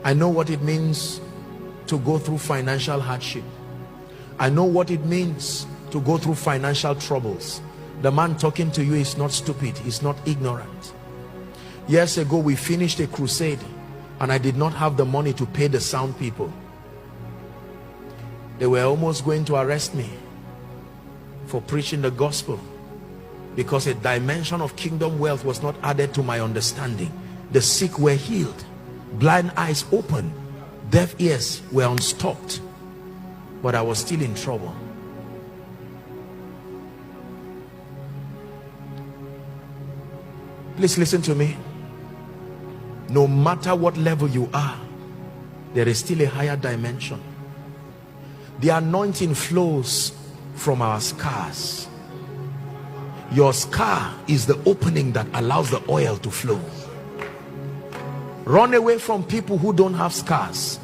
I know what it means to go through financial hardship. I know what it means to go through financial troubles. The man talking to you is not stupid, he's not ignorant. Years ago we finished a crusade and I did not have the money to pay the sound people. They were almost going to arrest me for preaching the gospel because a dimension of kingdom wealth was not added to my understanding. The sick were healed, blind eyes opened, deaf ears were unstopped, but I was still in trouble. Please listen to me. No matter what level you are, there is still a higher dimension. The anointing flows from our scars. Your scar is the opening that allows the oil to flow. Run away from people who don't have scars.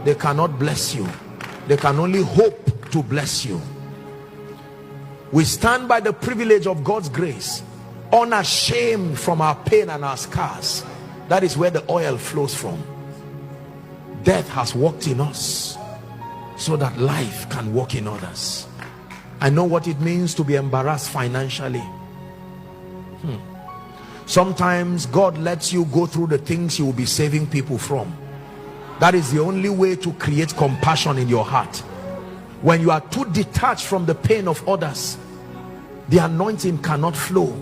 They cannot bless you. They can only hope to bless you. We stand by the privilege of God's grace, unashamed from our pain and our scars. That is where the oil flows from. Death has walked in us so that life can walk in others. I know what it means to be embarrassed financially. Sometimes God lets you go through the things you will be saving people from. That is the only way to create compassion in your heart. When you are too detached from the pain of others, the anointing cannot flow,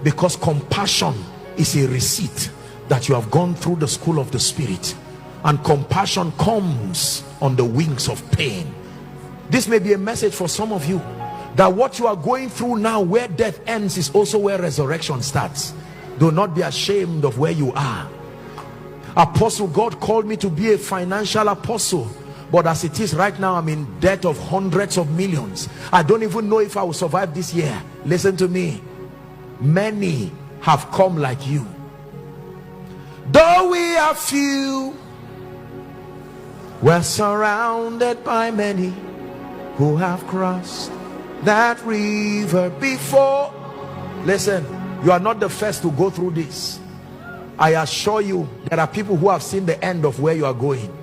because compassion is a receipt that you have gone through the school of the spirit, and compassion comes on the wings of pain. This may be a message for some of you, that what you are going through now, where death ends, is also where resurrection starts. Do not be ashamed of where you are. Apostle, God called me to be a financial apostle, but as it is right now, I'm in debt of hundreds of millions. I don't even know if I will survive this year. Listen to me. Many have come like you. Though we are few, we're surrounded by many who have crossed that river before. Listen, you are not the first to go through this. I assure you, there are people who have seen the end of where you are going.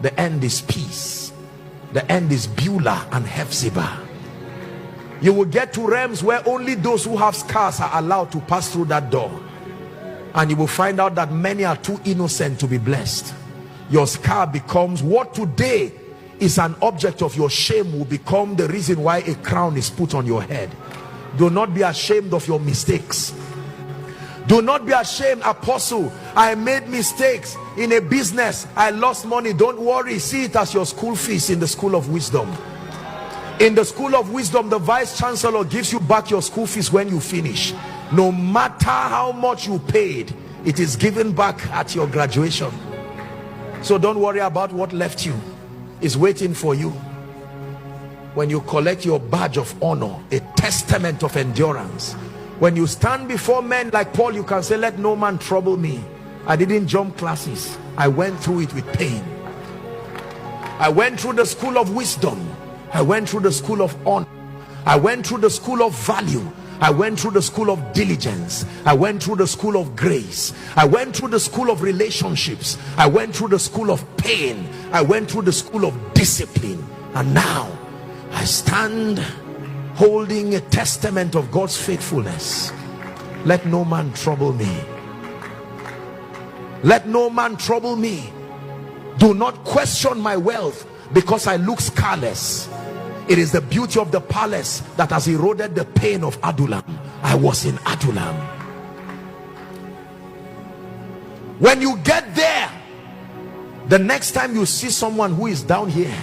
The end is peace. The end is Beulah and Hephzibah. You will get to realms where only those who have scars are allowed to pass through that door, and you will find out that many are too innocent to be blessed. Your scar becomes what today is an object of your shame, will become the reason why a crown is put on your head. Do not be ashamed of your mistakes. Do not be ashamed. Apostle, I made mistakes in a business, I lost money. Don't worry, see it as your school fees in the school of wisdom. In the school of wisdom, the vice chancellor gives you back your school fees when you finish. No matter how much you paid, it is given back at your graduation. So don't worry about what left you. It's waiting for you when you collect your badge of honor, a testament of endurance. When you stand before men like Paul, you can say, let no man trouble me. I didn't jump classes. I went through it with pain. I went through the school of wisdom. I went through the school of honor. I went through the school of value. I went through the school of diligence. I went through the school of grace. I went through the school of relationships. I went through the school of pain. I went through the school of discipline. And now I stand holding a testament of God's faithfulness. Let no man trouble me. Let no man trouble me. Do not question my wealth because I look scarless. It is the beauty of the palace that has eroded the pain of Adullam. I was in Adullam. When you get there, the next time you see someone who is down here,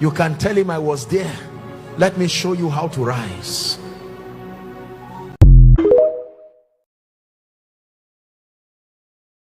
you can tell him, I was there. Let me show you how to rise.